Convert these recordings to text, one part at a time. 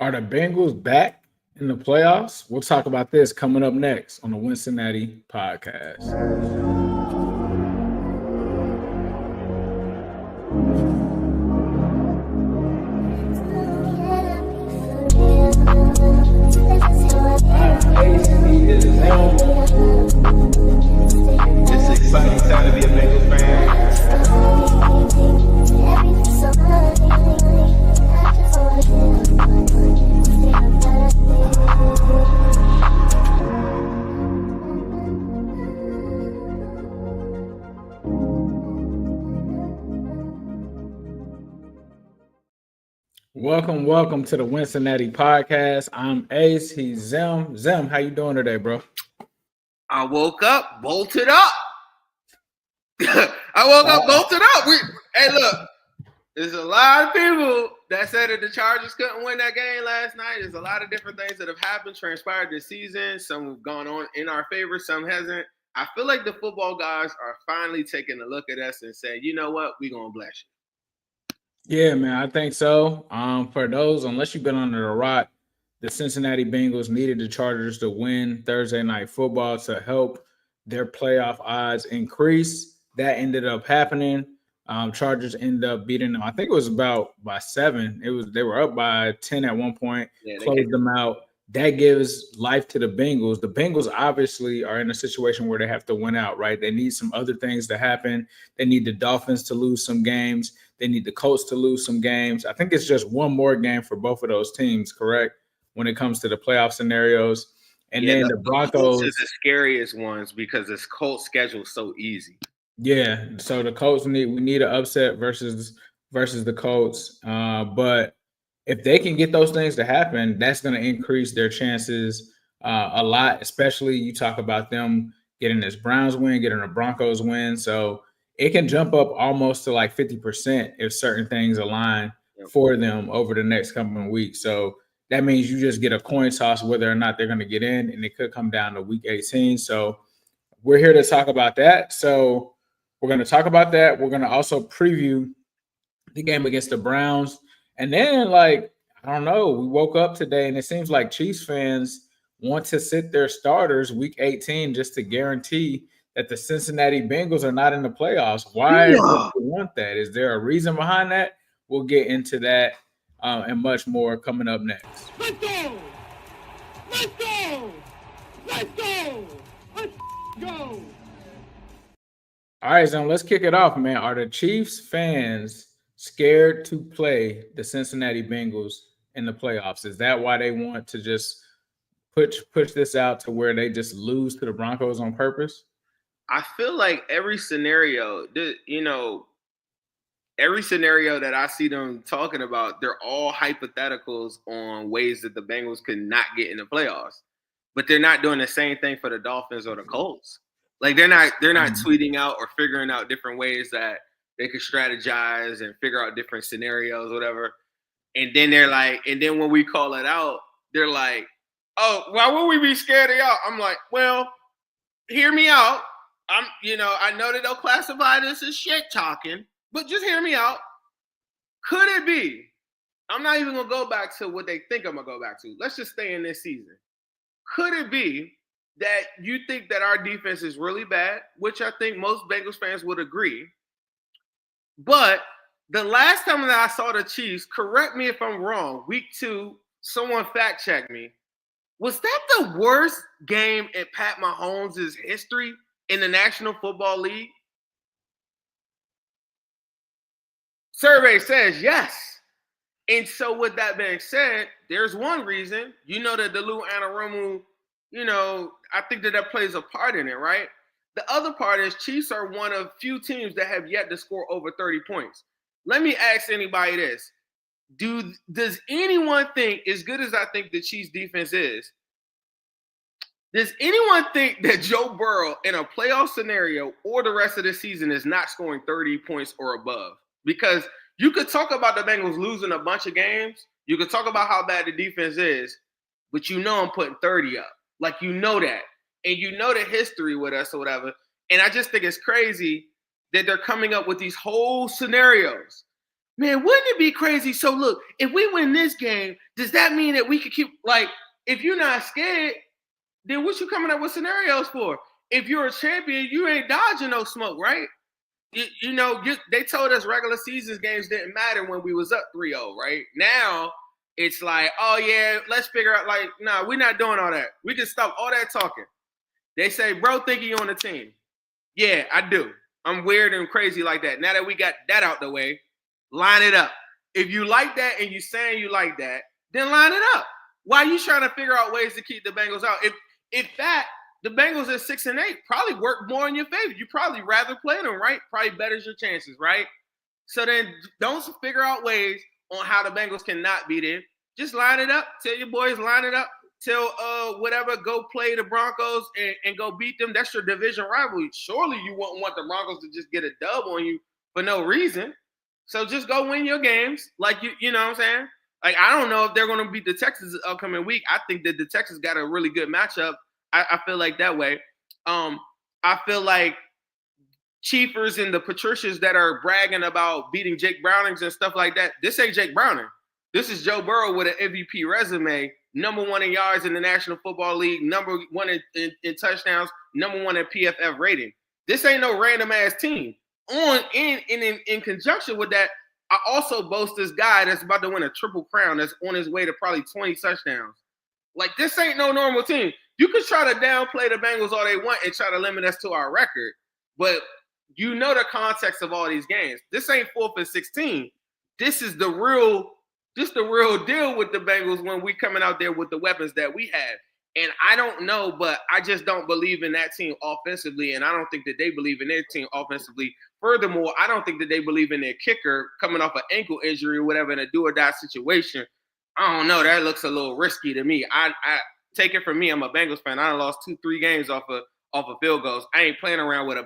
Are the Bengals back in the playoffs? We'll talk about this coming up next on the Wincinnati podcast. It's an exciting time to be a Bengals fan. Welcome to the Wincinnati podcast. I'm Ace. He's Zim. Zim, how you doing today, bro? I woke up, bolted up. Bolted up. Hey, look, there's a lot of people that said that the Chargers couldn't win that game last night. There's a lot of different things that have happened, transpired this season. Some have gone on in our favor, some hasn't. I feel like the football guys are finally taking a look at us and saying, you know what, we're going to bless you. Yeah, man, I think so. For those, unless you've been under the rock, the Cincinnati Bengals needed the Chargers to win Thursday Night Football to help their playoff odds increase. That ended up happening. Chargers ended up beating them. I think it was about by 7. They were up by 10 at one point. Closed them out. That gives life to the Bengals. The Bengals obviously are in a situation where they have to win out, right? They need some other things to happen. They need the Dolphins to lose some games. They need the Colts to lose some games. I think it's just one more game for both of those teams, correct, when it comes to the playoff scenarios. And then the Broncos is the scariest ones because this Colts schedule is so easy. Yeah, so the Colts we need an upset versus the Colts. But if they can get those things to happen, that's going to increase their chances a lot. Especially you talk about them getting this Browns win, getting a Broncos win, so it can jump up almost to like 50% if certain things align for them over the next couple of weeks. So that means you just get a coin toss whether or not they're going to get in, and it could come down to week 18. So we're here to talk about that. So we're going to talk about that. We're going to also preview the game against the Browns. And then, I don't know, we woke up today and it seems like Chiefs fans want to sit their starters week 18 just to guarantee that the Cincinnati Bengals are not in the playoffs. Why would you want that? Is there a reason behind that? We'll get into that and much more coming up next. Let's go! Let's go! Let's go! Let's go! All right, so let's kick it off, man. Are the Chiefs fans scared to play the Cincinnati Bengals in the playoffs? Is that why they want to just push this out to where they just lose to the Broncos on purpose? I feel like every scenario that I see them talking about, they're all hypotheticals on ways that the Bengals could not get in the playoffs. But they're not doing the same thing for the Dolphins or the Colts. Like they're not tweeting out or figuring out different ways that they could strategize and figure out different scenarios, whatever. And then then when we call it out, they're like, oh, why would we be scared of y'all? I'm like, well, hear me out. I know that they'll classify this as shit talking, but just hear me out. Could it be? I'm not even going to go back to what they think I'm going to go back to. Let's just stay in this season. Could it be that you think that our defense is really bad, which I think most Bengals fans would agree, but the last time that I saw the Chiefs, correct me if I'm wrong, week 2, someone fact check me, was that the worst game in Pat Mahomes' history in the National Football League? Survey says yes. And so with that being said, there's one reason. You know that the Lou Anarumo, I think that plays a part in it, right? The other part is Chiefs are one of few teams that have yet to score over 30 points. Let me ask anybody this. Does anyone think, as good as I think the Chiefs defense is, does anyone think that Joe Burrow in a playoff scenario or the rest of the season is not scoring 30 points or above? Because you could talk about the Bengals losing a bunch of games. You could talk about how bad the defense is, but I'm putting 30 up. Like, that. And the history with us or whatever. And I just think it's crazy that they're coming up with these whole scenarios. Man, wouldn't it be crazy? So look, if we win this game, does that mean that we could keep like if you're not scared, then what you coming up with scenarios for? If you're a champion, you ain't dodging no smoke, right? They told us regular season games didn't matter when we was up 3-0, right? Now it's like, oh yeah, let's figure out like, nah, we're not doing all that. We can stop all that talking. They say, bro, think you on the team. Yeah, I do. I'm weird and crazy like that. Now that we got that out the way, line it up. If you like that and you saying you like that, then line it up. Why are you trying to figure out ways to keep the Bengals out? If that the Bengals at 6-8 probably work more in your favor. You probably rather play them, right? Probably betters your chances, right? So then don't figure out ways on how the Bengals cannot beat them. Just line it up. Tell your boys line it up. Tell whatever, go play the Broncos and go beat them. That's your division rivalry. Surely you wouldn't want the Broncos to just get a dub on you for no reason. So just go win your games. Like, you know what I'm saying? Like, I don't know if they're going to beat the Texans this upcoming week. I think that the Texans got a really good matchup. I feel like that way. I feel like Chiefers and the Patricias that are bragging about beating Jake Brownings and stuff like that, this ain't Jake Browning. This is Joe Burrow with an MVP resume, number 1 in yards in the National Football League, number 1 in touchdowns, number 1 in PFF rating. This ain't no random-ass team. In conjunction with that, I also boast this guy that's about to win a triple crown that's on his way to probably 20 touchdowns. Like, this ain't no normal team. You can try to downplay the Bengals all they want and try to limit us to our record, but you know the context of all these games. This ain't 4th and 16. This is the real deal with the Bengals when we coming out there with the weapons that we have. And I don't know, but I just don't believe in that team offensively, and I don't think that they believe in their team offensively. Furthermore, I don't think that they believe in their kicker coming off an ankle injury or whatever in a do-or-die situation. I don't know. That looks a little risky to me. I take it from me. I'm a Bengals fan. I lost 2-3 games off of field goals. I ain't playing around with a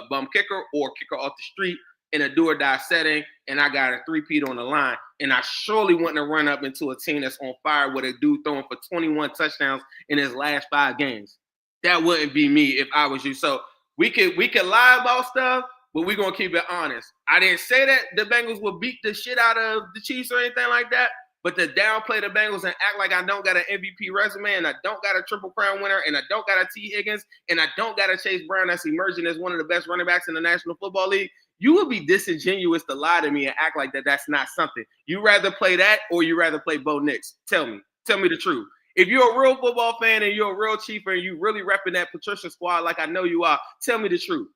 bum kicker or kicker off the street in a do-or-die setting, and I got a 3-peat on the line. And I surely wouldn't have run up into a team that's on fire with a dude throwing for 21 touchdowns in his last 5 games. That wouldn't be me if I was you. So we could lie about stuff, but we're going to keep it honest. I didn't say that the Bengals would beat the shit out of the Chiefs or anything like that, but to downplay the Bengals and act like I don't got an MVP resume and I don't got a Triple Crown winner and I don't got a Tee Higgins and I don't got a Chase Brown that's emerging as one of the best running backs in the National Football League, you would be disingenuous to lie to me and act like that's not something. You rather play that or you rather play Bo Nix? Tell me the truth. If you're a real football fan and you're a real Chiefer and you really repping that Patricia squad like I know you are, tell me the truth.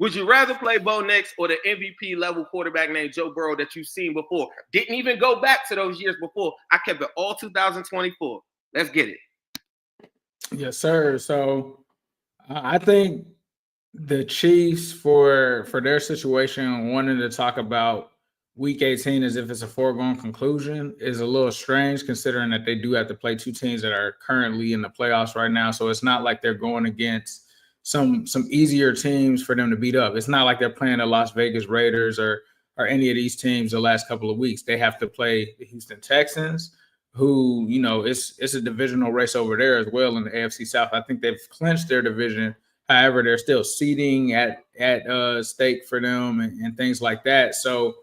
Would you rather play Bo Nix or the MVP level quarterback named Joe Burrow that you've seen before? Didn't even go back to those years before. I kept it all 2024. Let's get it. Yes, sir. So I think the Chiefs for their situation, wanting to talk about Week 18 as if it's a foregone conclusion is a little strange, considering that they do have to play 2 teams that are currently in the playoffs right now. So it's not like they're going against some easier teams for them to beat up. It's not like they're playing the Las Vegas Raiders or any of these teams the last couple of weeks. They have to play the Houston Texans, who, you know, it's a divisional race over there as well in the AFC South. I think they've clinched their division. However, they're still seeding at stake for them and things like that. So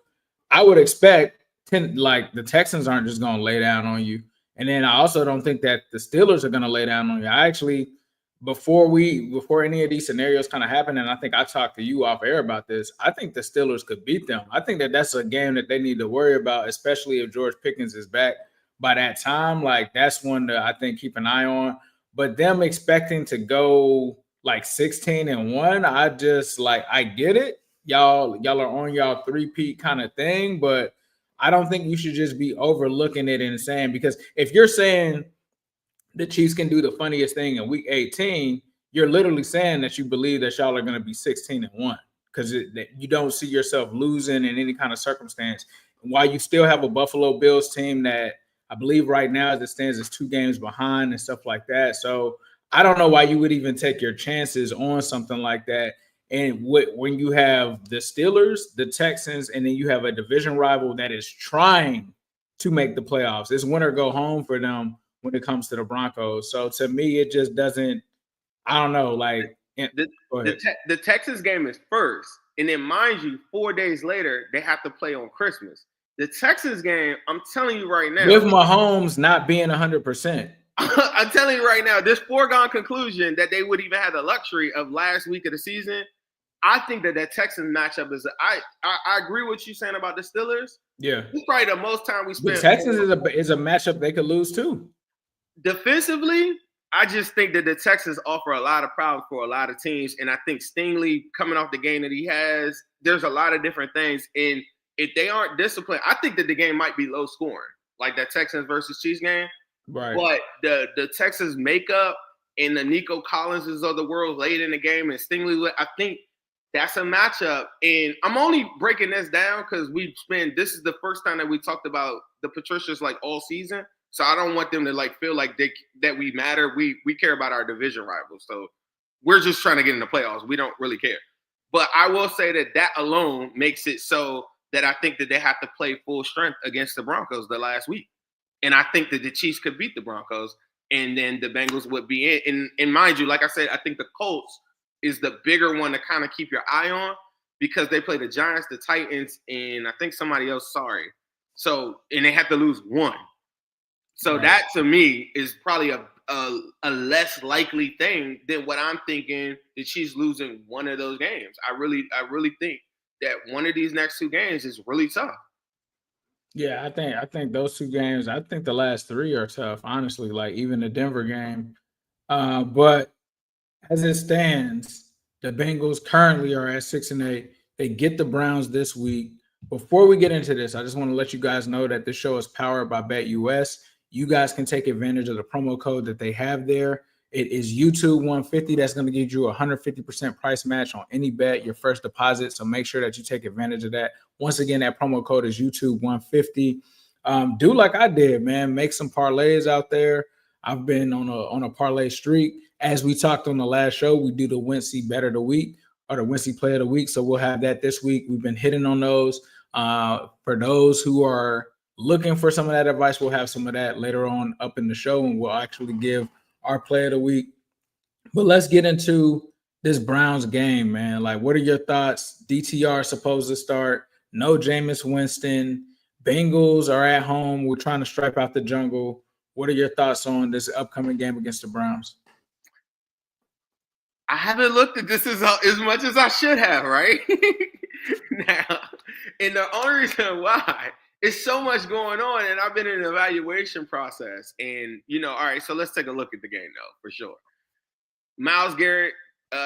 I would expect the Texans aren't just going to lay down on you. And then I also don't think that the Steelers are going to lay down on you. I actually, before any of these scenarios kind of happen, and I think I talked to you off air about this, I think the Steelers could beat them. I think that that's a game that they need to worry about, especially if George Pickens is back by that time. Like, that's one to, I think, keep an eye on. But them expecting to go like 16-1, I just I get it. Y'all are on y'all 3-peat kind of thing, but I don't think you should just be overlooking it and saying, because if you're saying the Chiefs can do the funniest thing in Week 18, you're literally saying that you believe that y'all are going to be 16-1 because you don't see yourself losing in any kind of circumstance. While you still have a Buffalo Bills team that I believe right now as it stands is 2 games behind and stuff like that. So I don't know why you would even take your chances on something like that. And when you have the Steelers, the Texans, and then you have a division rival that is trying to make the playoffs, it's win or go home for them when it comes to the Broncos. So to me, it just doesn't, I don't know, the Texas game is first. And then mind you, 4 days later, they have to play on Christmas. The Texans game, I'm telling you right now. With Mahomes not being 100%. I'm telling you right now, this foregone conclusion that they would even have the luxury of last week of the season. I think that Texans matchup is. I agree with you saying about the Steelers. Yeah, it's probably the most time we spent. The Texans is a matchup they could lose too. Defensively, I just think that the Texans offer a lot of problems for a lot of teams, and I think Stingley coming off the game that he has, there's a lot of different things. And if they aren't disciplined, I think that the game might be low scoring, like that Texans versus Chiefs game. Right. But the Texas makeup and the Nico Collinses of the world late in the game and Stingley, I think that's a matchup. And I'm only breaking this down because this is the first time that we talked about the Patricias like all season. So I don't want them to like feel like that we matter. We care about our division rivals. So we're just trying to get in the playoffs. We don't really care. But I will say that alone makes it so that I think that they have to play full strength against the Broncos the last week. And I think that the Chiefs could beat the Broncos, and then the Bengals would be in. And mind you, like I said, I think the Colts is the bigger one to kind of keep your eye on because they play the Giants, the Titans, and I think somebody else. So, and they have to lose one. So that to me is probably a less likely thing than what I'm thinking that she's losing one of those games. I really think that one of these next two games is really tough. Yeah, I think those two games, I think the last three are tough, honestly, like even the Denver game. But as it stands, the Bengals currently are at 6-8. They get the Browns this week. Before we get into this, I just want to let you guys know that this show is powered by BETUS. You guys can take advantage of the promo code that they have there. It is YouTube 150. That's going to give you a 150% price match on any bet, your first deposit. So make sure that you take advantage of that. Once again, that promo code is YouTube 150. Do like I did, man. Make some parlays out there. I've been on a parlay streak. As we talked on the last show, we do the Wincy Bet of the Week or the Wincy Play of the Week. So we'll have that this week. We've been hitting on those. For those who are looking for some of that advice, we'll have some of that later on up in the show, and we'll actually give our play of the week. But let's get into this Browns game, man. Like, what are your thoughts? DTR supposed to start. No Jameis Winston. Bengals are at home. We're trying to stripe out the jungle. What are your thoughts on this upcoming game against the Browns? I haven't looked at this as much as I should have, right? Now, and the only reason why it's so much going on, and I've been in an evaluation process. And, all right, so let's take a look at the game, though, for sure. Myles Garratt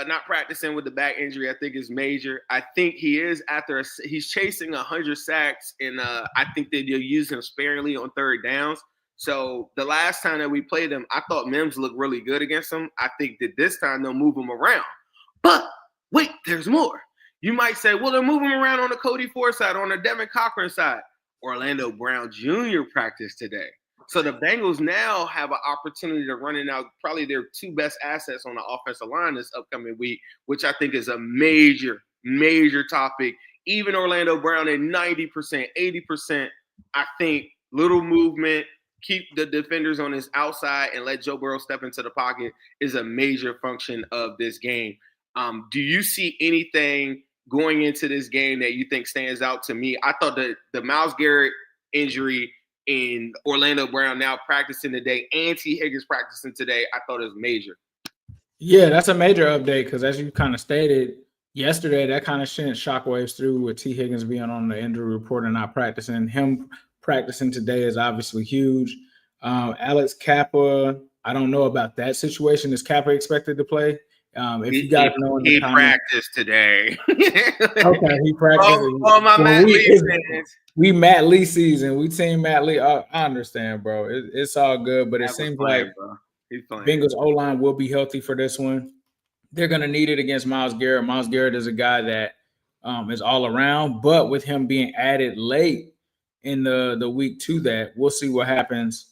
not practicing with the back injury, I think is major. I think he is he's chasing 100 sacks, and I think that they'll use him sparingly on third downs. So the last time that we played him, I thought Mims looked really good against him. I think that this time they'll move him around. But wait, there's more. You might say, well, they're moving him around on the Cody Ford side, on the Devin Cochran side. Orlando Brown Jr. practiced today. So the Bengals now have an opportunity to run out probably their two best assets on the offensive line this upcoming week, which I think is a major, major topic. Even Orlando Brown at 90%, 80%, I think little movement, keep the defenders on his outside and let Joe Burrow step into the pocket is a major function of this game. Do you see anything going into this game that you think stands out to me? I thought that the Myles Garratt injury in Orlando Brown now practicing today and Tee Higgins practicing today, I thought it was major. Yeah, that's a major update because as you kind of stated yesterday, that kind of sent shockwaves through with Tee Higgins being on the injury report and not practicing. Him practicing today is obviously huge. Alex Kappa, I don't know about that situation. Is Kappa expected to play? If you guys know in the comments, practiced today. Okay, he practiced. My Matt Lee fans. We Matt Lee season. We team Matt Lee. I understand, bro. It's all good, but it seems like Bengals O-line will be healthy for this one. They're going to need it against Myles Garratt. Myles Garratt is a guy that is all around, but with him being added late in the week to that, we'll see what happens.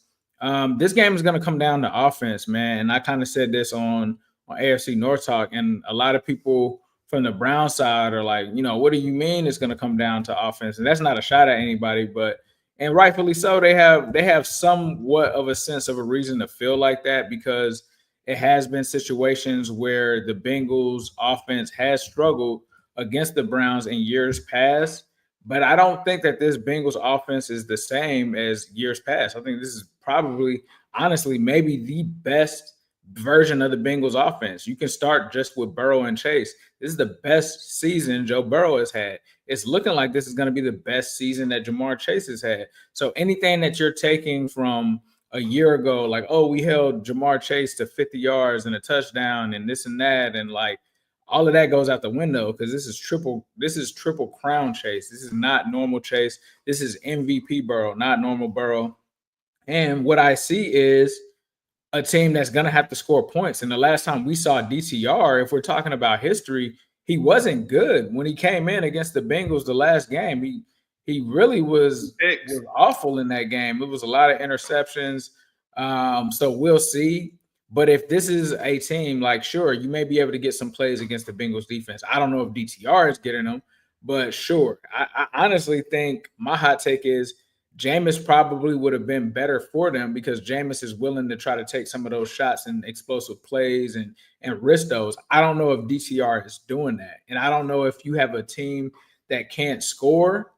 This game is going to come down to offense, man. And I kind of said this on AFC North Talk, and a lot of people from the Brown side are like, what do you mean it's going to come down to offense? And that's not a shot at anybody, and rightfully so, they have somewhat of a sense of a reason to feel like that because it has been situations where the Bengals offense has struggled against the Browns in years past. But I don't think that this Bengals offense is the same as years past. I think this is probably, honestly, maybe the best version of the Bengals offense. You can start just with Burrow and Chase. This is the best season Joe Burrow has had. It's looking like this is going to be the best season that Jamar Chase has had. So anything that you're taking from a year ago, like, oh, we held Jamar Chase to 50 yards and a touchdown and this and that, and like all of that goes out the window because this is triple crown Chase. This is not normal Chase. This is MVP Burrow, not normal Burrow. And what I see is a team that's going to have to score points. And the last time we saw DTR, if we're talking about history, he wasn't good when he came in against the Bengals the last game. He really was awful in that game. It was a lot of interceptions. So we'll see. But if this is a team, like, sure, you may be able to get some plays against the Bengals defense. I don't know if DTR is getting them, but sure. I honestly think my hot take is Jameis probably would have been better for them because Jameis is willing to try to take some of those shots and explosive plays and risk those. I don't know if DTR is doing that. And I don't know if you have a team that can't score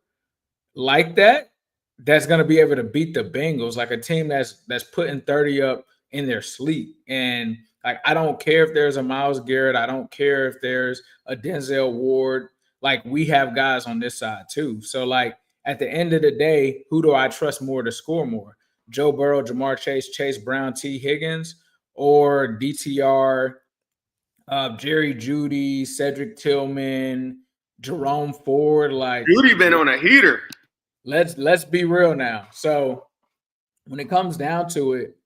like that, that's going to be able to beat the Bengals, like a team that's putting 30 up in their sleep. And like, I don't care if there's a Myles Garratt. I don't care if there's a Denzel Ward. Like, we have guys on this side too. So like, at the end of the day, who do I trust more to score more? Joe Burrow, Jamar Chase, Chase Brown, Tee Higgins, or DTR, Jerry Jeudy, Cedric Tillman, Jerome Ford? Like, Jeudy been on a heater. Let's be real now. So when it comes down to it,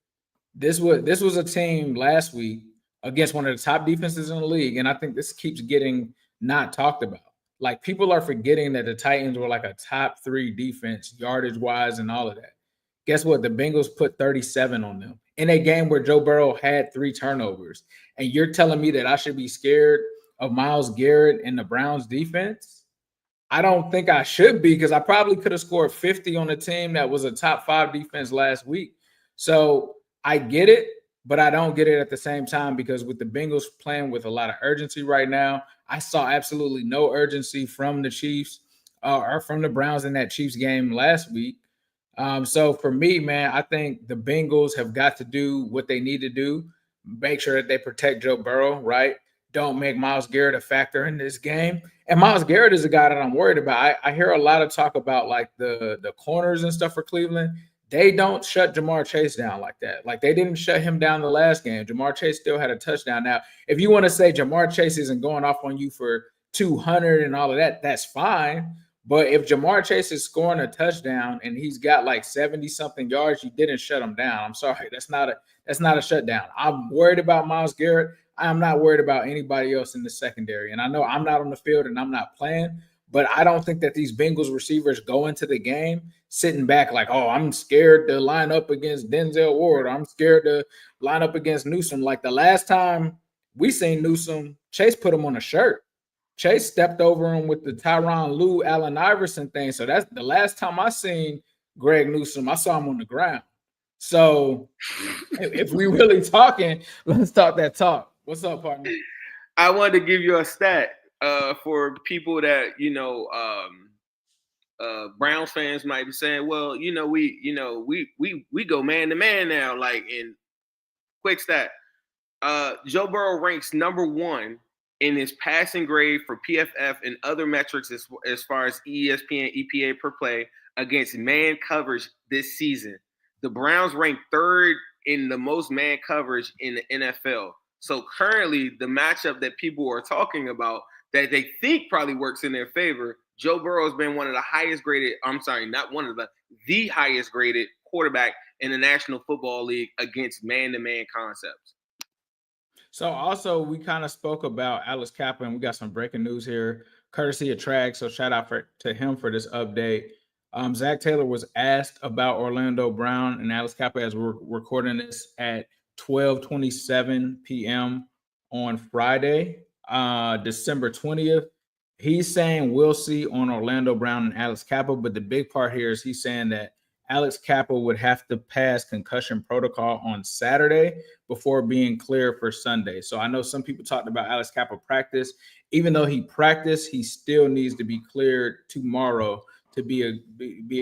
this was a team last week against one of the top defenses in the league, and I think this keeps getting not talked about. Like, people are forgetting that the Titans were like a top 3 defense, yardage wise, and all of that. Guess what? The Bengals put 37 on them in a game where Joe Burrow had 3 turnovers, and you're telling me that I should be scared of Myles Garratt and the Browns defense? I don't think I should be, because I probably could have scored 50 on a team that was a top 5 defense last week. So I get it, but I don't get it at the same time, because with the Bengals playing with a lot of urgency right now, I saw absolutely no urgency from the Chiefs or from the Browns in that Chiefs game last week. So for me, man, I think the Bengals have got to do what they need to do, make sure that they protect Joe Burrow, right? Don't make Myles Garratt a factor in this game. And Myles Garratt is a guy that I'm worried about. I hear a lot of talk about like the corners and stuff for Cleveland. They don't shut Jamar Chase down like that. Like, they didn't shut him down the last game. Jamar Chase still had a touchdown. Now, if you want to say Jamar Chase isn't going off on you for 200 and all of that, that's fine. But if Jamar Chase is scoring a touchdown and he's got like 70-something yards, you didn't shut him down. I'm sorry. That's not a shutdown. I'm worried about Myles Garratt. I am not worried about anybody else in the secondary. And I know I'm not on the field and I'm not playing, but I don't think that these Bengals receivers go into the game sitting back like, oh, I'm scared to line up against Denzel Ward. I'm scared to line up against Newsome. Like, the last time we seen Newsome, Chase put him on a shirt. Chase stepped over him with the Tyronn Lue, Allen Iverson thing. So that's the last time I seen Greg Newsome. I saw him on the ground. So if we really talking, let's talk that talk. What's up, partner? I wanted to give you a stat for people that, Browns fans might be saying, well, we go man to man now. Like, in quick stat, Joe Burrow ranks number 1 in his passing grade for PFF and other metrics as far as ESPN EPA per play against man coverage this season. The Browns rank 3rd in the most man coverage in the NFL. So currently, the matchup that people are talking about that they think probably works in their favor, Joe Burrow has been one of the highest graded, the highest graded quarterback in the National Football League against man-to-man concepts. So also, we kind of spoke about Alex Kappa, and we got some breaking news here, courtesy of Trag. So shout out to him for this update. Zach Taylor was asked about Orlando Brown and Alex Kappa as we're recording this at 12:27 p.m. on Friday, December 20th. He's saying we'll see on Orlando Brown and Alex Kappa, but the big part here is he's saying that Alex Kappa would have to pass concussion protocol on Saturday before being cleared for Sunday. So I know some people talked about Alex Kappa practice. Even though he practiced, he still needs to be cleared tomorrow to be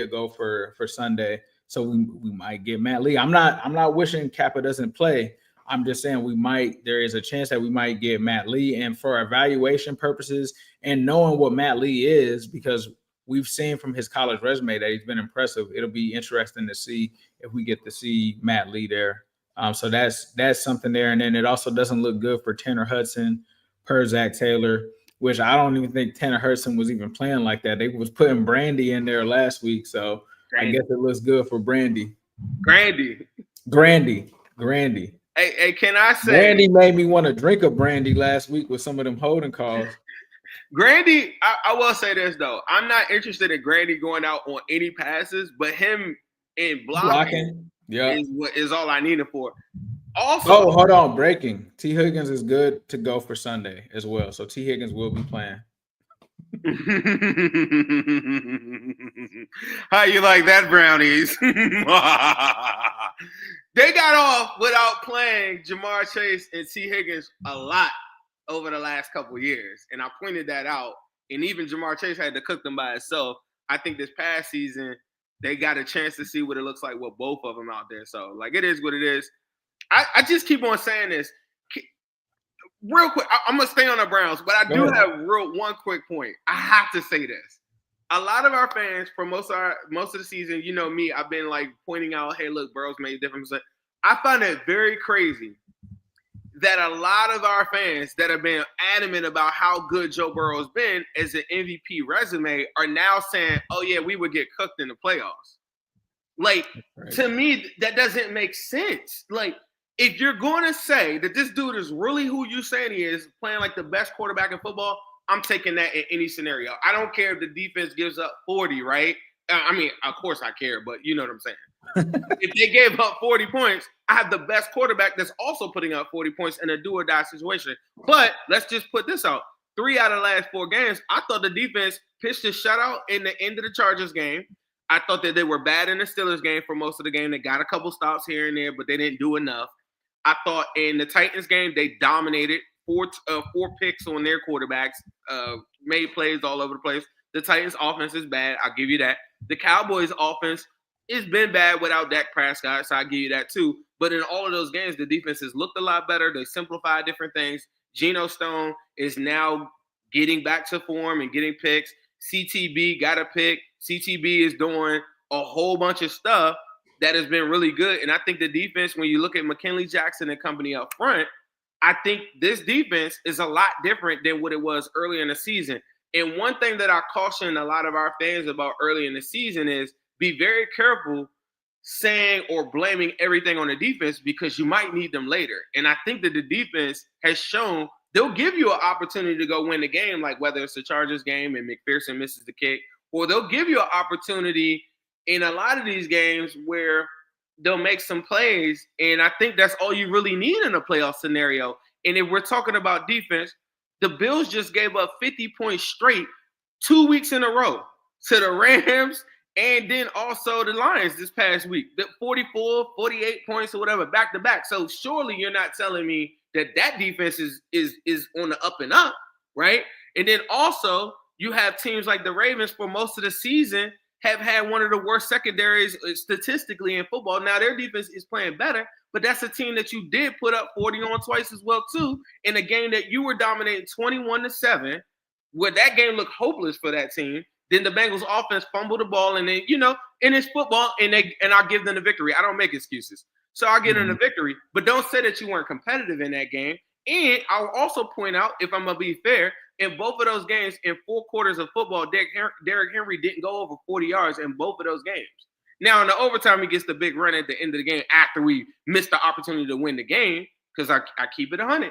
a go for Sunday. So we might get Matt Lee. I'm not wishing Kappa doesn't play. I'm just saying there is a chance that we might get Matt Lee. And for evaluation purposes and knowing what Matt Lee is, because we've seen from his college resume that he's been impressive, it'll be interesting to see if we get to see Matt Lee there. So that's something there. And then it also doesn't look good for Tanner Hudson per Zach Taylor, which I don't even think Tanner Hudson was even playing like that. They was putting Brandy in there last week. So I guess it looks good for Brandy. Grandy. Hey, can I say Brandy made me want to drink a brandy last week with some of them holding calls. Grandy, I will say this though. I'm not interested in Grandy going out on any passes, but him in blocking is all I need him for. Also, hold on, breaking. Tee Higgins is good to go for Sunday as well. So Tee Higgins will be playing. How you like that, Brownies? They got off without playing Jamar Chase and Tee Higgins a lot over the last couple of years, and I pointed that out. And even Jamar Chase had to cook them by himself. I think this past season they got a chance to see what it looks like with both of them out there. So, like, it is what it is. I just keep on saying this. Real quick, I'm going to stay on the Browns, but I do have one quick point. I have to say this. A lot of our fans for most of the season, you know me, I've been like pointing out, hey, look, Burrow's made a difference. I find it very crazy that a lot of our fans that have been adamant about how good Joe Burrow's been as an MVP resume are now saying, oh, yeah, we would get cooked in the playoffs. Like, to me, that doesn't make sense. Like, if you're going to say that this dude is really who you saying he is, playing like the best quarterback in football, I'm taking that in any scenario. I don't care if the defense gives up 40, right? I mean, of course I care, but you know what I'm saying. If they gave up 40 points, I have the best quarterback that's also putting up 40 points in a do-or-die situation. But let's just put this out. 3 out of the last 4 games, I thought the defense pitched a shutout in the end of the Chargers game. I thought that they were bad in the Steelers game for most of the game. They got a couple stops here and there, but they didn't do enough. I thought in the Titans game, they dominated. 4 picks on their quarterbacks, made plays all over the place. The Titans' offense is bad. I'll give you that. The Cowboys' offense has been bad without Dak Prescott, so I'll give you that too. But in all of those games, the defenses looked a lot better. They simplified different things. Geno Stone is now getting back to form and getting picks. CTB got a pick. CTB is doing a whole bunch of stuff that has been really good. And I think the defense, when you look at McKinley Jackson and company up front, I think this defense is a lot different than what it was early in the season. And one thing that I caution a lot of our fans about early in the season is be very careful saying or blaming everything on the defense because you might need them later. And I think that the defense has shown they'll give you an opportunity to go win the game, like whether it's the Chargers game and McPherson misses the kick, or they'll give you an opportunity in a lot of these games where they'll make some plays, and I think that's all you really need in a playoff scenario. And if we're talking about defense, the Bills just gave up 50 points straight 2 weeks in a row to the Rams and then also the Lions this past week. The 44, 48 points or whatever, back-to-back. So surely you're not telling me that defense is on the up and up, right? And then also you have teams like the Ravens for most of the season have had one of the worst secondaries statistically in football. Now, their defense is playing better, but that's a team that you did put up 40 on twice as well, too, in a game that you were dominating 21-7, where that game looked hopeless for that team. Then the Bengals offense fumbled the ball, and then, you know, and it's football, and I'll give them the victory. I don't make excuses. So I'll give them the victory, but don't say that you weren't competitive in that game. And I'll also point out, if I'm going to be fair, in both of those games, in 4 quarters of football, Derrick Henry didn't go over 40 yards in both of those games. Now, in the overtime, he gets the big run at the end of the game after we missed the opportunity to win the game, because I keep it 100.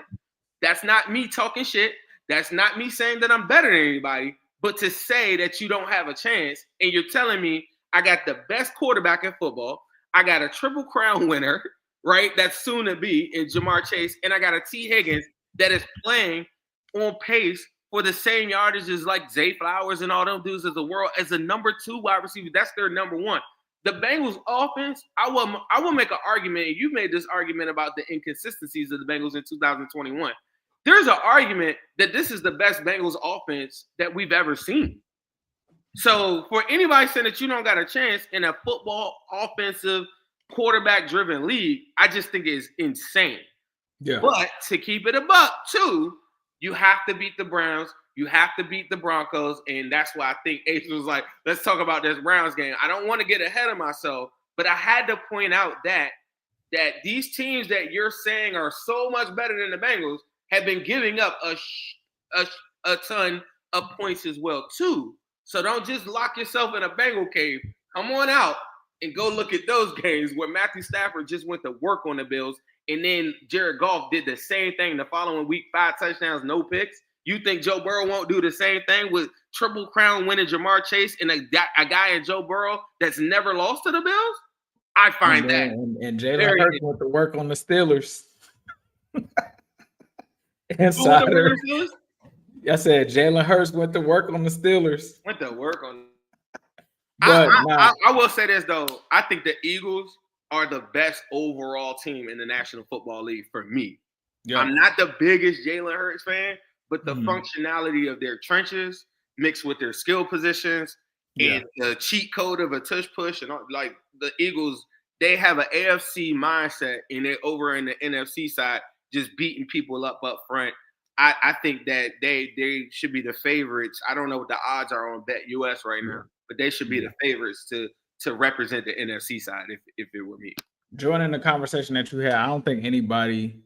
That's not me talking shit. That's not me saying that I'm better than anybody. But to say that you don't have a chance and you're telling me I got the best quarterback in football, I got a Triple Crown winner, right, that's soon to be in Jamar Chase, and I got a Tee Higgins that is playing on pace for the same yardage as like Zay Flowers and all them dudes as the world as a number 2 wide receiver. That's their number 1. The Bengals offense, I will make an argument, and you made this argument about the inconsistencies of the Bengals in 2021. There's an argument that this is the best Bengals offense that we've ever seen. So for anybody saying that you don't got a chance in a football offensive quarterback-driven league, I just think it's insane. Yeah. But to keep it a buck, too, you have to beat the Browns. You have to beat the Broncos. And that's why I think Ace was like, let's talk about this Browns game. I don't want to get ahead of myself, but I had to point out that these teams that you're saying are so much better than the Bengals have been giving up a ton of points as well, too. So don't just lock yourself in a Bengal cave. Come on out and go look at those games where Matthew Stafford just went to work on the Bills. And then Jared Goff did the same thing the following week, 5 touchdowns, no picks. You think Joe Burrow won't do the same thing with Triple Crown winning Jamar Chase and a guy in Joe Burrow that's never lost to the Bills? I find that. And Jalen Hurts went to work on the Steelers. Insider. I said Jalen Hurts went to work on the Steelers. Went to work on. But I will say this, though. I think the Eagles are the best overall team in the National Football League for me. Yeah. I'm not the biggest Jalen Hurts fan, but the functionality of their trenches mixed with their skill positions and the cheat code of a tush push and all, like the Eagles, they have an AFC mindset and they're over in the NFC side just beating people up front. I think that they should be the favorites. I don't know what the odds are on BETUS right now, but they should be the favorites to represent the NFC side if it were me. Joining the conversation that you had, I don't think anybody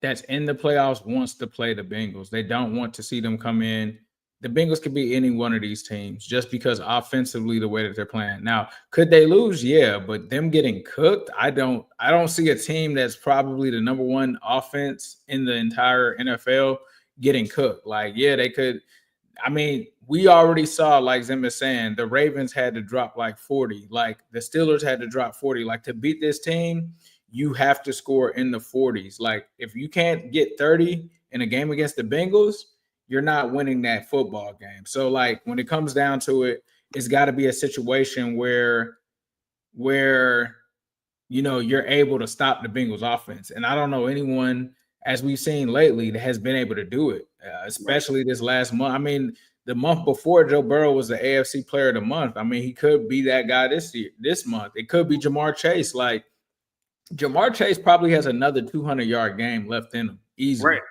that's in the playoffs wants to play the Bengals. They don't want to see them come in. The Bengals could be any one of these teams just because offensively the way that they're playing. Now, could they lose? Yeah, but them getting cooked, I don't see a team that's probably the number one offense in the entire NFL getting cooked. Like, yeah, they could. I mean, we already saw, like Zim is saying, the Ravens had to drop like 40. Like the Steelers had to drop 40. Like to beat this team, you have to score in the 40s. Like if you can't get 30 in a game against the Bengals, you're not winning that football game. So like when it comes down to it, it's got to be a situation where you know you're able to stop the Bengals offense. And I don't know anyone, as we've seen lately, that has been able to do it, especially this last month. I mean, the month before, Joe Burrow was the AFC Player of the Month. I mean, he could be that guy this month. It could be Jamar Chase. Like Jamar Chase probably has another 200-yard game left in him easily. Right.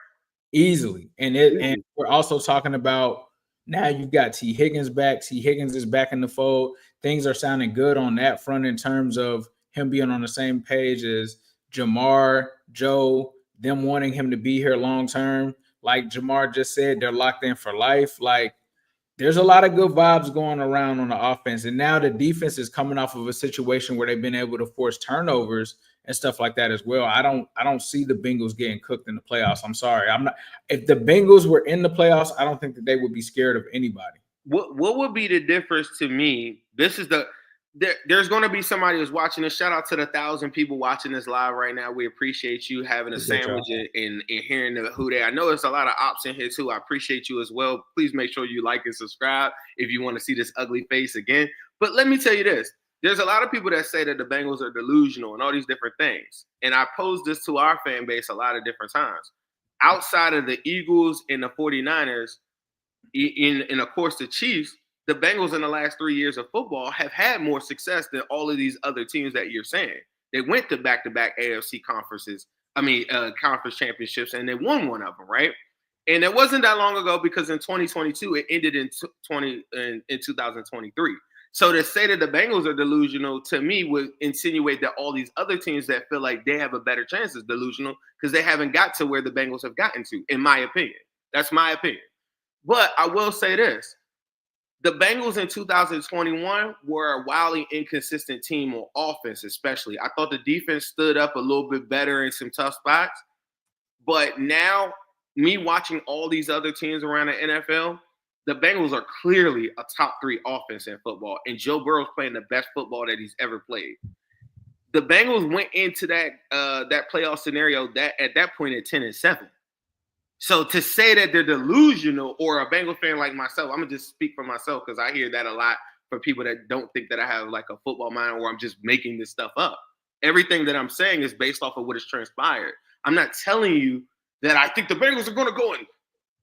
Easily. And we're also talking about now you've got Tee Higgins back. Tee Higgins is back in the fold. Things are sounding good on that front in terms of him being on the same page as Jamar, Joe, them wanting him to be here long term. Like Jamar just said, they're locked in for life. Like there's a lot of good vibes going around on the offense. And now the defense is coming off of a situation where they've been able to force turnovers and stuff like that as well. I don't see the Bengals getting cooked in the playoffs. I'm sorry. I'm not. If the Bengals were in the playoffs, I don't think that they would be scared of anybody. What would be the difference to me? There's going to be somebody who's watching this. Shout out to the 1,000 people watching this live right now. We appreciate you having a sandwich and hearing who they are. I know there's a lot of ops in here too. I appreciate you as well. Please make sure you like and subscribe if you want to see this ugly face again. But let me tell you this. There's a lot of people that say that the Bengals are delusional and all these different things. And I posed this to our fan base a lot of different times. Outside of the Eagles and the 49ers, and of course the Chiefs, the Bengals in the last 3 years of football have had more success than all of these other teams that you're saying. They went to back-to-back AFC conference championships, and they won one of them, right? And it wasn't that long ago because in 2022, it ended in 2023. So to say that the Bengals are delusional, to me, would insinuate that all these other teams that feel like they have a better chance is delusional because they haven't got to where the Bengals have gotten to, in my opinion. That's my opinion. But I will say this. The Bengals in 2021 were a wildly inconsistent team on offense, especially. I thought the defense stood up a little bit better in some tough spots. But now, me watching all these other teams around the NFL, the Bengals are clearly a top 3 offense in football. And Joe Burrow's playing the best football that he's ever played. The Bengals went into that playoff scenario at that point at 10-7. So to say that they're delusional, or a Bengals fan like myself, I'm going to just speak for myself because I hear that a lot for people that don't think that I have like a football mind or I'm just making this stuff up. Everything that I'm saying is based off of what has transpired. I'm not telling you that I think the Bengals are going to go and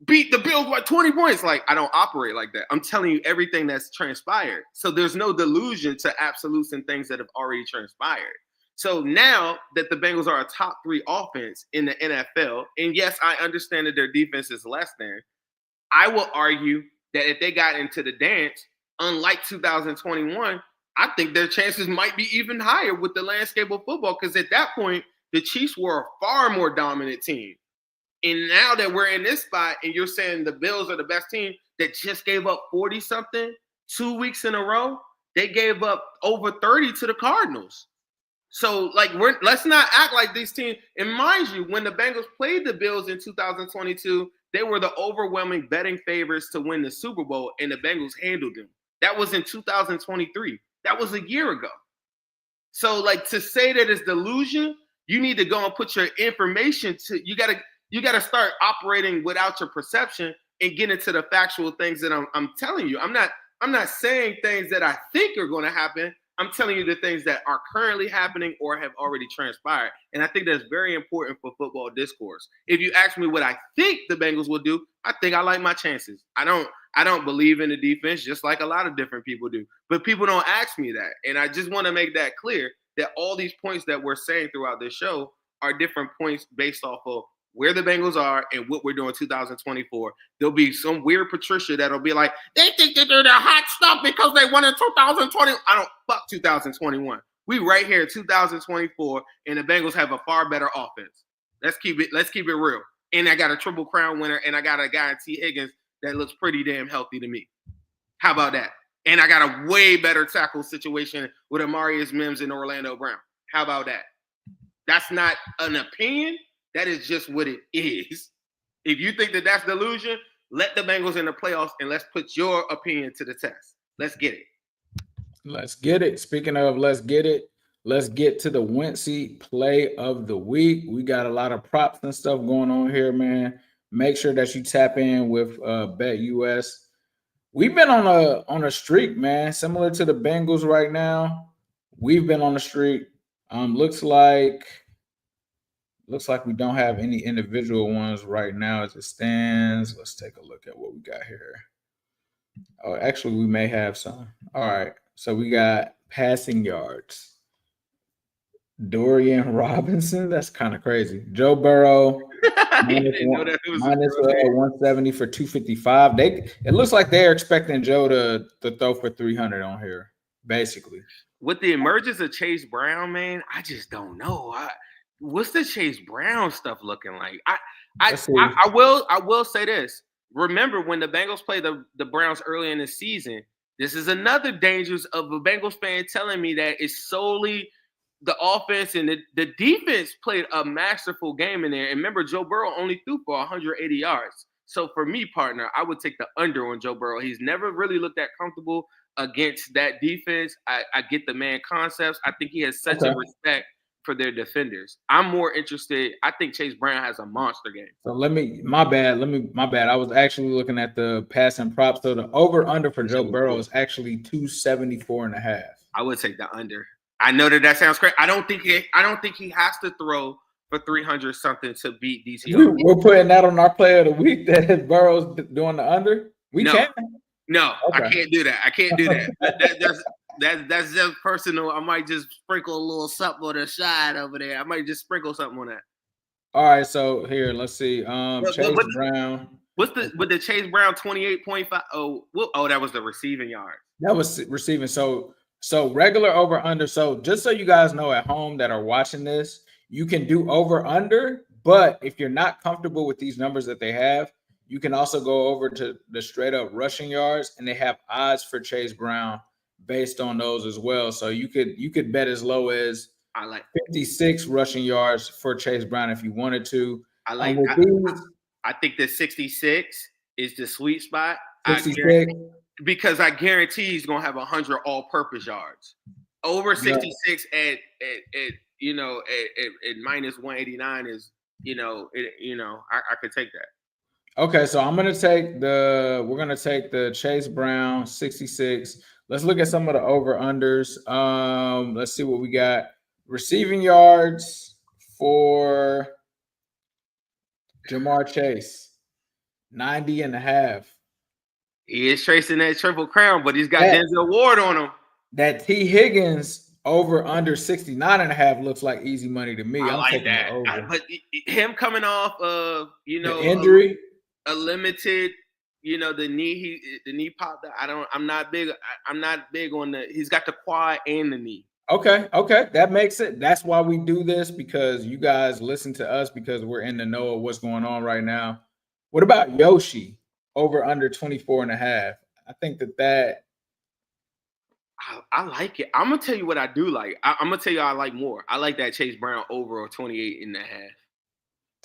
beat the Bills by 20 points. Like, I don't operate like that. I'm telling you everything that's transpired. So there's no delusion to absolutes and things that have already transpired. So now that the Bengals are a top 3 offense in the NFL, and yes, I understand that their defense is less than, I will argue that if they got into the dance, unlike 2021, I think their chances might be even higher with the landscape of football, because at that point, the Chiefs were a far more dominant team. And now that we're in this spot and you're saying the Bills are the best team that just gave up 40-something 2 weeks in a row, they gave up over 30 to the Cardinals. So, like, let's not act like these teams. And mind you, when the Bengals played the Bills in 2022, they were the overwhelming betting favorites to win the Super Bowl, and the Bengals handled them. That was in 2023. That was a year ago. So, like, to say that it's delusion, you need to go and put your information to. You gotta start operating without your perception and get into the factual things that I'm telling you. I'm not saying things that I think are going to happen. I'm telling you the things that are currently happening or have already transpired. And I think that's very important for football discourse. If you ask me what I think the Bengals will do, I think I like my chances. I don't believe in the defense, just like a lot of different people do. But people don't ask me that. And I just want to make that clear, that all these points that we're saying throughout this show are different points based off of where the Bengals are and what we're doing in 2024. There'll be some weird Patricia that'll be like, they think that they're the hot stuff because they won in 2020. I don't fuck 2021. We right here in 2024, and the Bengals have a far better offense. Let's keep it real. And I got a Triple Crown winner, and I got a guy in Tee Higgins that looks pretty damn healthy to me. How about that? And I got a way better tackle situation with Amarius Mims and Orlando Brown. How about that? That's not an opinion. That is just what it is. If you think that that's delusion, let the Bengals in the playoffs and let's put your opinion to the test. Let's get it. Let's get it. Speaking of let's get it, let's get to the Wincy play of the week. We got a lot of props and stuff going on here, man. Make sure that you tap in with BETUS. We've been on a streak, man, similar to the Bengals right now. We've been on a streak. Looks like we don't have any individual ones right now as it stands. Let's take a look at what we got here. Oh, actually, we may have some. All right. So we got passing yards. Dorian Robinson. That's kind of crazy. Joe Burrow. minus 170 for 255. It looks like they're expecting Joe to throw for 300 on here, basically. With the emergence of Chase Brown, man, I just don't know. What's the Chase Brown stuff looking like? I will say this. Remember when the Bengals played the Browns early in the season, this is another dangers of a Bengals fan telling me that it's solely the offense, and the defense played a masterful game in there. And remember, Joe Burrow only threw for 180 yards. So for me, partner, I would take the under on Joe Burrow. He's never really looked that comfortable against that defense. I get the man concepts. I think he has such a respect for their defenders. I'm more interested. I think Chase Brown has a monster game. So my bad. I was actually looking at the passing props. So the over under for Joe Burrow is actually 274.5. I would take the under. I know that sounds crazy. I don't think he has to throw for 300 something to beat these. We're putting that on our play of the week that Burrow's doing the under. We can. No, okay. I can't do that. I can't do that. That's just personal. I might just sprinkle a little something on the side over there. I might just sprinkle something on that. All right, so here, let's see. Chase Brown. With the Chase Brown 28.5? Oh, that was the receiving yard. That was receiving. So regular over under. So just so you guys know at home that are watching this, you can do over under, but if you're not comfortable with these numbers that they have, you can also go over to the straight up rushing yards, and they have odds for Chase Brown based on those as well. So you could bet as low as 56 rushing yards for Chase Brown if you wanted to. I think that 66 is the sweet spot. 66. Because I guarantee he's gonna have 100 all-purpose yards. Over 66 at minus 189 is I could take that. Okay, so we're gonna take the Chase Brown 66. Let's look at some of the over-unders. Let's see what we got. Receiving yards for Jamar Chase. 90.5. He is tracing that Triple Crown, but he's got Denzel Ward on him. That Tee Higgins over under 69.5 looks like easy money to me. I'm like taking that. But him coming off of the injury, a limited, the knee popped. I'm not big on the. He's got the quad and the knee. Okay, that makes it. That's why we do this, because you guys listen to us because we're in the know of what's going on right now. What about Yoshi over under 24.5? I think that I like it. I'm gonna tell you what I do like. I'm gonna tell you I like more. I like that Chase Brown over 28.5.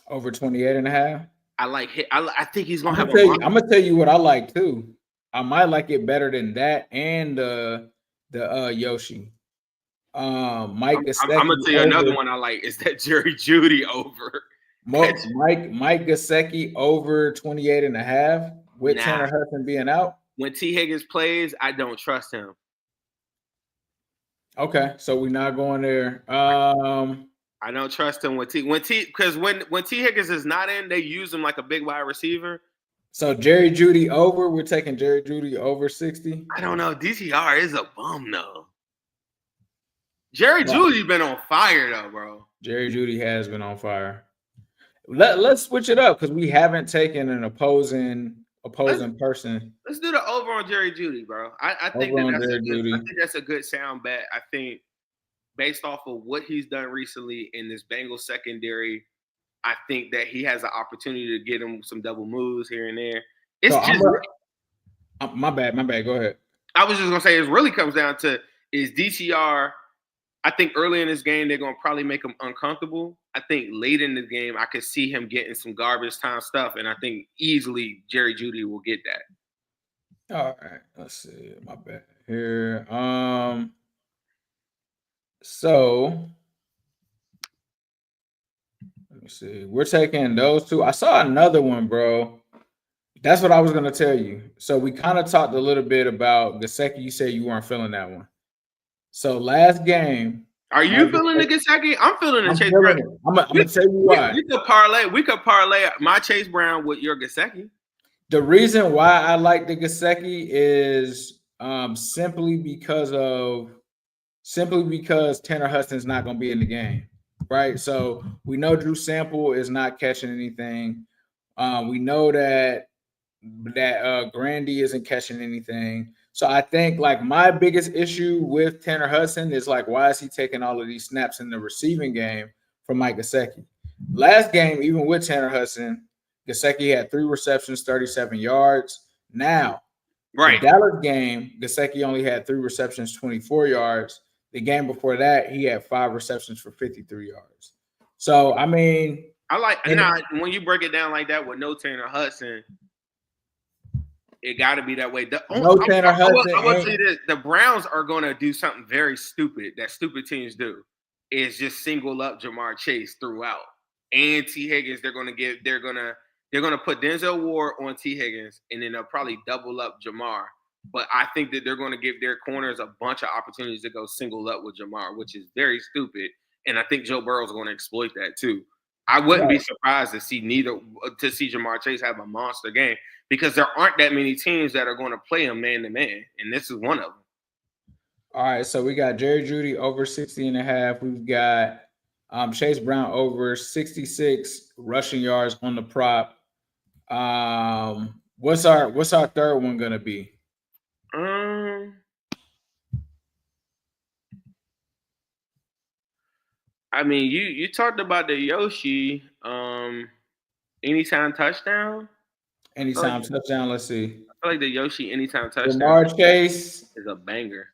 Over 28.5. I like it. I think he's gonna have. I'm gonna tell you what I like too. I might like it better than that and the Yoshi. Mike Gesicki. I'm gonna tell you another one I like is that Jerry Jeudy over. Mike Gesicki over 28.5 with Tanner Hudson being out. When Tee Higgins plays, I don't trust him. Okay, so we're not going there. I don't trust him because when Tee Higgins is not in, they use him like a big wide receiver. So Jerry Jeudy over. We're taking Jerry Jeudy over 60. I don't know. DTR is a bum though. Jerry Jeudy's been on fire though, bro. Jerry Jeudy has been on fire. Let's switch it up because we haven't taken an opposing person. Let's do the over on Jerry Jeudy, bro. I think that's a good sound bet. I think based off of what he's done recently in this Bengals secondary, I think that he has an opportunity to get him some double moves here and there. My bad. Go ahead. I was just gonna say it really comes down to is DTR. I think early in this game, they're going to probably make him uncomfortable. I think late in the game, I could see him getting some garbage time stuff, and I think easily Jerry Jeudy will get that. All right. Let's see. My bad here. So, let me see. We're taking those two. I saw another one, bro. That's what I was going to tell you. So, we kind of talked a little bit about Gesicki. You said you weren't feeling that one. So last game, are you feeling the Gesicki? I'm feeling the Chase Brown. I'm gonna tell you why. We could parlay my Chase Brown with your Gesicki. The reason why I like the Gesicki is simply because Tanner Hudson's not gonna be in the game, right? So we know Drew Sample is not catching anything. We know that Grandy isn't catching anything. So I think like my biggest issue with Tanner Hudson is like, why is he taking all of these snaps in the receiving game from Mike Gesicki? Last game, even with Tanner Hudson, Gesicki had 3 receptions, 37 yards. Now, the Dallas game, Gesicki only had 3 receptions, 24 yards. The game before that, he had 5 receptions for 53 yards. So, I mean, when you break it down like that with no Tanner Hudson, it got to be that way. I will say this: the Browns are going to do something very stupid that stupid teams do. Is just single up Jamar Chase throughout, and Tee Higgins. They're going to put Denzel Ward on Tee Higgins, and then they'll probably double up Jamar. But I think that they're going to give their corners a bunch of opportunities to go single up with Jamar, which is very stupid. And I think Joe Burrow is going to exploit that too. I wouldn't be surprised to see Jamar Chase have a monster game because there aren't that many teams that are going to play him man to man, and this is one of them. All right, so we got Jerry Jeudy over 60.5. We've got Chase Brown over 66 rushing yards on the prop. What's our third one gonna be? I mean, you talked about the Yoshi anytime touchdown. Anytime touchdown. Let's see. I feel like the Yoshi anytime touchdown. Jamar Chase is a banger.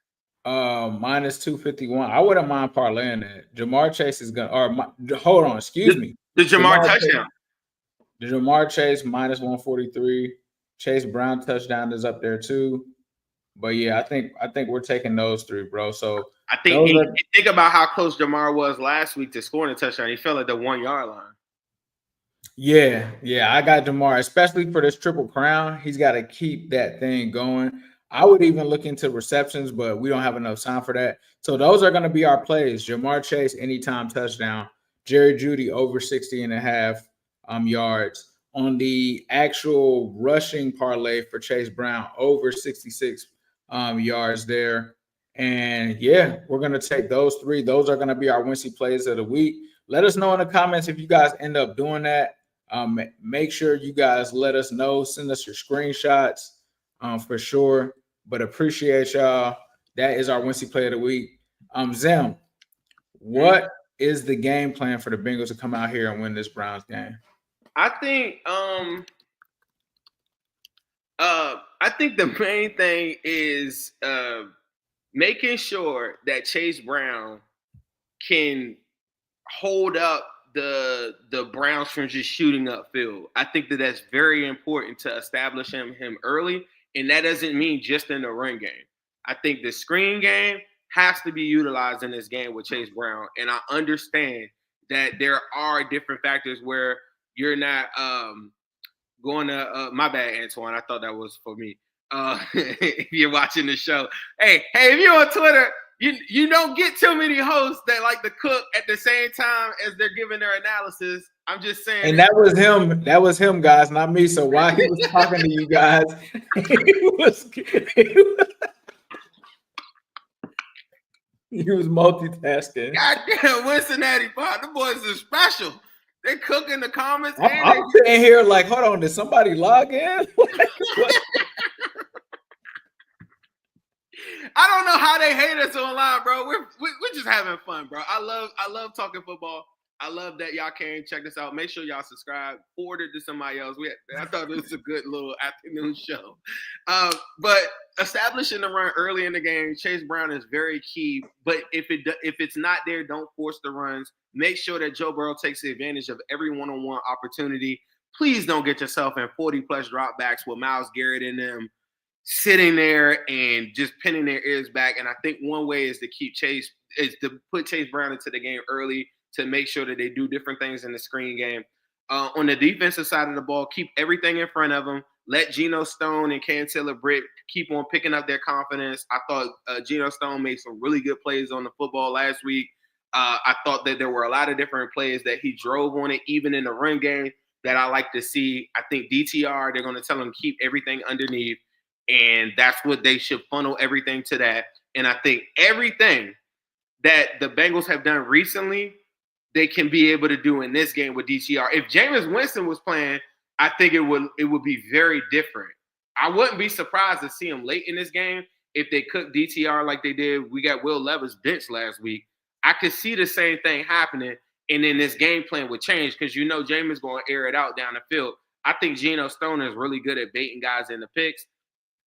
Minus 251. I wouldn't mind parlaying that. Jamar Chase is gonna. Hold on. Excuse me. The Jamar touchdown. The Jamar Chase minus 143. Chase Brown touchdown is up there too. But yeah, I think we're taking those 3, bro. So I think think about how close Jamar was last week to scoring a touchdown. He fell at the 1 yard line. Yeah, I got Jamar, especially for this Triple Crown. He's got to keep that thing going. I would even look into receptions, but we don't have enough time for that. So those are going to be our plays. Jamar Chase, anytime touchdown. Jerry Jeudy over 60.5 yards. on the actual rushing parlay for Chase Brown, over 66 yards there. And yeah, we're going to take those three. Those are going to be our Wincy plays of the week. Let us know in the comments if you guys end up doing that. Make sure you guys let us know. Send us your screenshots for sure. But appreciate y'all. That is our Wincy play of the week. Zim, what is the game plan for the Bengals to come out here and win this Browns game? I think the main thing is making sure that Chase Brown can hold up the Browns from just shooting upfield. I think that that's very important to establish him early, and that doesn't mean just in the run game. I think the screen game has to be utilized in this game with Chase Brown, and I understand that there are different factors where you're not going to my bad, Antoine. I thought that was for me. If you're watching the show, hey, if you're on Twitter, you don't get too many hosts that like to cook at the same time as they're giving their analysis. I'm just saying. And that was him. That was him, guys, not me. So while he was talking to you guys, he was multitasking. Goddamn, Wincinnati, the boys are special. They cook in the comments. I'm sitting here like, hold on, did somebody log in? I don't know how they hate us online, bro. We're just having fun, bro. I love talking football. I love that y'all came check this out. Make sure y'all subscribe, forward it to somebody else. I thought it was a good little afternoon show. But establishing the run early in the game, Chase Brown is very key. But if it's not there, don't force the runs. Make sure that Joe Burrow takes advantage of every one-on-one opportunity. Please don't get yourself in 40-plus dropbacks with Myles Garratt in them, sitting there and just pinning their ears back. And I think one way is to put Chase Brown into the game early to make sure that they do different things in the screen game. On the defensive side of the ball, keep everything in front of them. Let Geno Stone and Cam Taylor-Britt keep on picking up their confidence. I thought Geno Stone made some really good plays on the football last week. I thought that there were a lot of different plays that he drove on it, even in the run game, that I like to see. I think DTR, they're going to tell him keep everything underneath, and that's what they should funnel everything to that. And I think everything that the Bengals have done recently, they can be able to do in this game with DTR. If Jameis Winston was playing, I think it would be very different. I wouldn't be surprised to see him late in this game if they cook DTR like they did. We got Will Levis benched last week. I could see the same thing happening, and then this game plan would change because Jameis going to air it out down the field. I think Geno Stone is really good at baiting guys in the picks.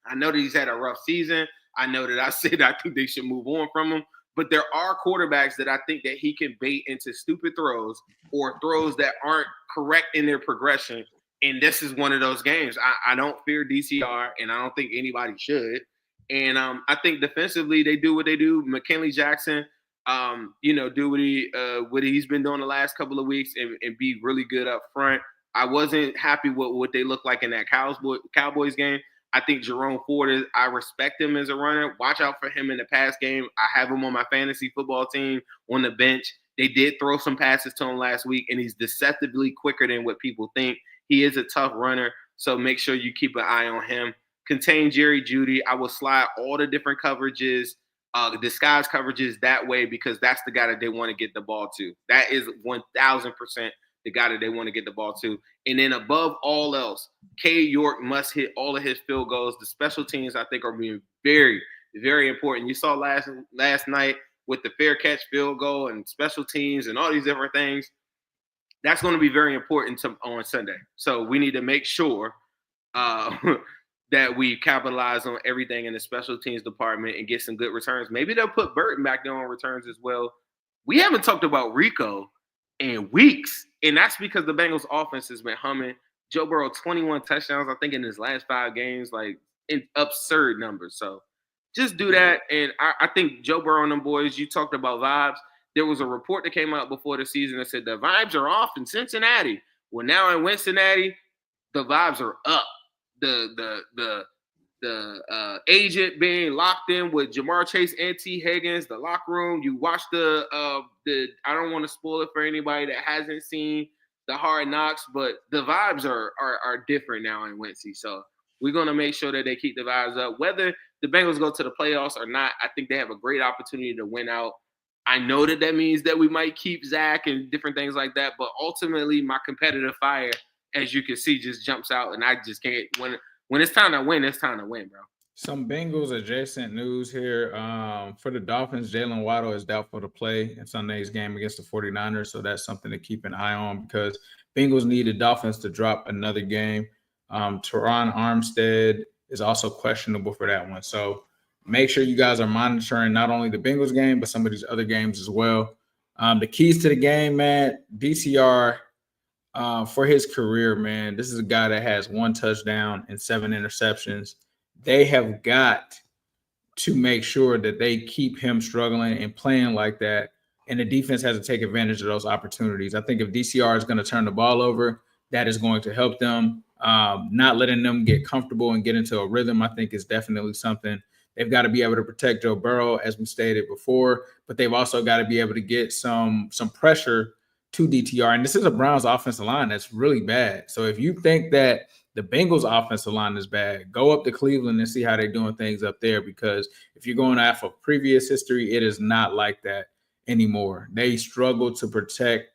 I know that he's had a rough season. I know that I said I think they should move on from him. But there are quarterbacks that I think that he can bait into stupid throws or throws that aren't correct in their progression. And this is one of those games. I don't fear DCR, and I don't think anybody should. And I think defensively they do what they do. McKinley Jackson, do what he's been doing the last couple of weeks and be really good up front. I wasn't happy with what they looked like in that Cowboys game. I think Jerome Ford I respect him as a runner. Watch out for him in the pass game. I have him on my fantasy football team on the bench. They did throw some passes to him last week, and he's deceptively quicker than what people think. He is a tough runner, so make sure you keep an eye on him. Contain Jerry Jeudy. I will slide all the different coverages, disguise coverages that way because that's the guy that they want to get the ball to. That is 1,000% the guy that they want to get the ball to. And then above all else, K. York must hit all of his field goals. The special teams, I think, are being very, very important. You saw last night with the fair catch field goal and special teams and all these different things. That's going to be very important on Sunday. So we need to make sure that we capitalize on everything in the special teams department and get some good returns. Maybe they'll put Burton back there on returns as well. We haven't talked about Rico in weeks, and that's because the Bengals offense has been humming. Joe Burrow, 21 touchdowns, I think, in his last 5 games, like in absurd numbers. So just do that. And I think Joe Burrow and them boys, you talked about vibes. There was a report that came out before the season that said the vibes are off in Cincinnati. Well, now in Wincinnati, the vibes are up. The agent being locked in with Jamar Chase and Tee Higgins, the locker room. You watch the I don't want to spoil it for anybody that hasn't seen the hard knocks, but the vibes are different now in Wincy. So we're going to make sure that they keep the vibes up. Whether the Bengals go to the playoffs or not, I think they have a great opportunity to win out. I know that means that we might keep Zach and different things like that, but ultimately my competitive fire, as you can see, just jumps out, and I just can't. When it's time to win, it's time to win, bro. Some Bengals adjacent news here. For the Dolphins, Jalen Waddle is doubtful to play in Sunday's game against the 49ers, so that's something to keep an eye on because Bengals need the Dolphins to drop another game. Teron Armstead is also questionable for that one. So make sure you guys are monitoring not only the Bengals game, but some of these other games as well. The keys to the game, man, DCR for his career, man, this is a guy that has 1 touchdown and 7 interceptions. They have got to make sure that they keep him struggling and playing like that. And the defense has to take advantage of those opportunities. I think if DCR is going to turn the ball over, that is going to help them. Not letting them get comfortable and get into a rhythm, I think, is definitely something. They've got to be able to protect Joe Burrow, as we stated before, but they've also got to be able to get some pressure to DTR. And this is a Browns offensive line that's really bad. So if you think that the Bengals offensive line is bad, go up to Cleveland and see how they're doing things up there, because if you're going off of previous history, it is not like that anymore. They struggle to protect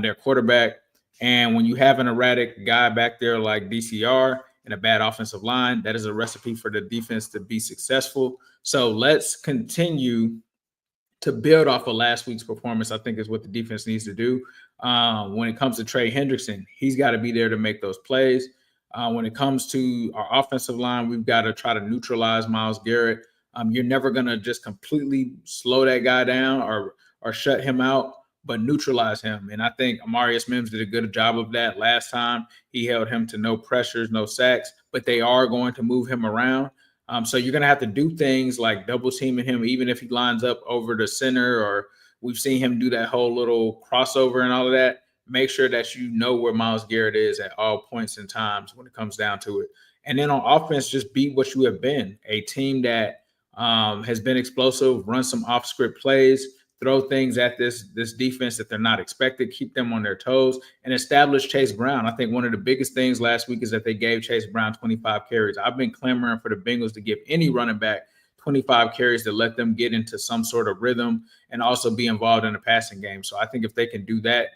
their quarterback. And when you have an erratic guy back there like DCR and a bad offensive line, that is a recipe for the defense to be successful. So let's continue to build off of last week's performance, I think is what the defense needs to do. When it comes to Trey Hendrickson, he's got to be there to make those plays. When it comes to our offensive line, we've got to try to neutralize Myles Garratt. You're never going to just completely slow that guy down or shut him out, but neutralize him. And I think Amarius Mims did a good job of that last time. He held him to no pressures, no sacks, but they are going to move him around. So you're going to have to do things like double teaming him, even if he lines up over the center, or we've seen him do that whole little crossover and all of that. Make sure that you know where Myles Garratt is at all points and times when it comes down to it. And then on offense, just be what you have been, a team that has been explosive, run some off-script plays, throw things at this defense that they're not expected, keep them on their toes, and establish Chase Brown. I think one of the biggest things last week is that they gave Chase Brown 25 carries. I've been clamoring for the Bengals to give any running back 25 carries to let them get into some sort of rhythm and also be involved in the passing game. So I think if they can do that,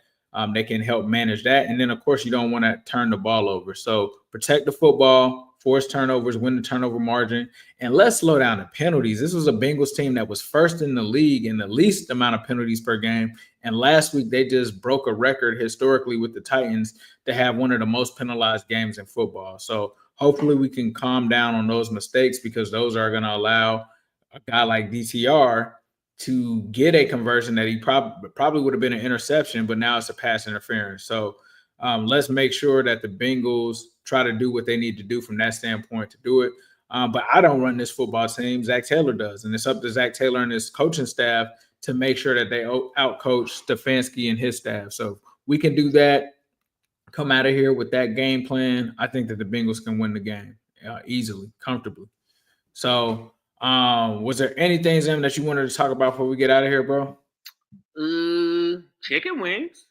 they can help manage that. And then, of course, you don't want to turn the ball over. So protect the football, force turnovers, win the turnover margin, and let's slow down the penalties. This was a Bengals team that was first in the league in the least amount of penalties per game. And last week, they just broke a record historically with the Titans to have one of the most penalized games in football. So hopefully we can calm down on those mistakes, because those are going to allow a guy like DTR to get a conversion that he probably would have been an interception, but now it's a pass interference. So let's make sure that the Bengals try to do what they need to do from that standpoint to do it. But I don't run this football team. Zach Taylor does. And it's up to Zach Taylor and his coaching staff to make sure that they outcoach Stefanski and his staff. So we can do that, come out of here with that game plan. I think that the Bengals can win the game easily, comfortably. So was there anything, Zim, that you wanted to talk about before we get out of here, bro? Chicken wings.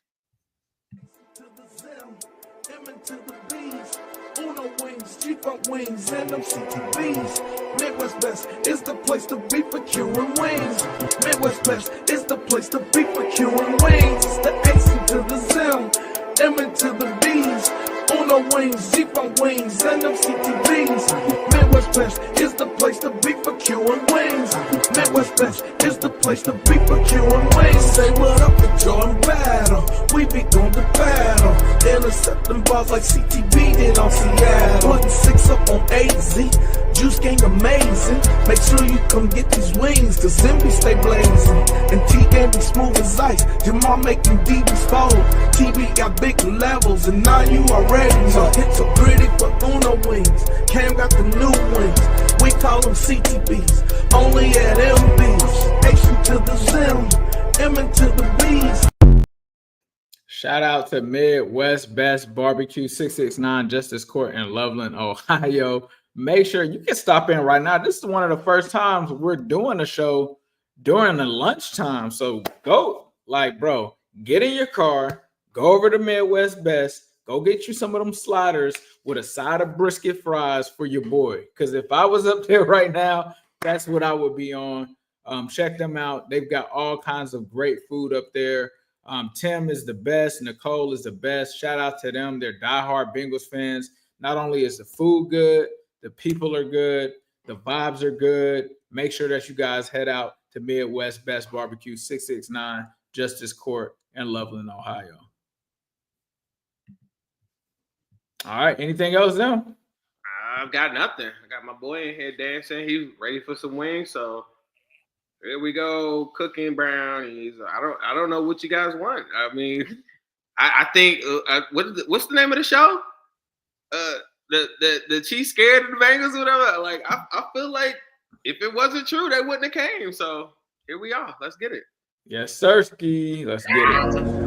G-Funk wings and them CTVs. Midwest Best is the place to be for queuing wings. Midwest Best is the place to be for queuing wings. It's the AC to the Zim, M to the B's. Uno wings, G-Funk wings and them CTVs. Midwest Best is the place to be for queuing wings. Midwest Best is the place to be for queuing wings. Say what up to Jordan Battle. We be going to battle. Intercepting balls like CTV did on Seattle. Putting 6 up on AZ. Juice gang amazing. Make sure you come get these wings, cause Zimby stay blazing. And T-Game be smooth as ice. Jamal making DBs fold. TB got big levels, and now you already know. Hits are pretty for Uno wings. Cam got the new wings. We call them CTBs. Only at MBs. H to the Zim, M to the B's. Shout out to Midwest Best Barbecue, 669 Justice Court in Loveland, Ohio. Make sure you can stop in right now. This is one of the first times we're doing a show during the lunchtime. So go, bro, get in your car, Go over to Midwest Best. Go get you some of them sliders with a side of brisket fries for your boy. Because if I was up there right now, that's what I would be on. Check them out. They've got all kinds of great food up there. Tim is the best. Nicole is the best. Shout out to them. They're diehard Bengals fans. Not only is the food good, the people are good, the vibes are good. Make sure that you guys head out to Midwest Best Barbecue, 669 Justice Court in Loveland, Ohio. All right. Anything else now? I've got nothing. I got my boy in here dancing. He's ready for some wings. So here we go, cooking brownies. I don't know what you guys want. I mean, I think what's the name of the show? The Chiefs scared of the Bengals or whatever. Like I feel like if it wasn't true, they wouldn't have came. So here we are. Let's get it. Yes, sirski. Let's get it.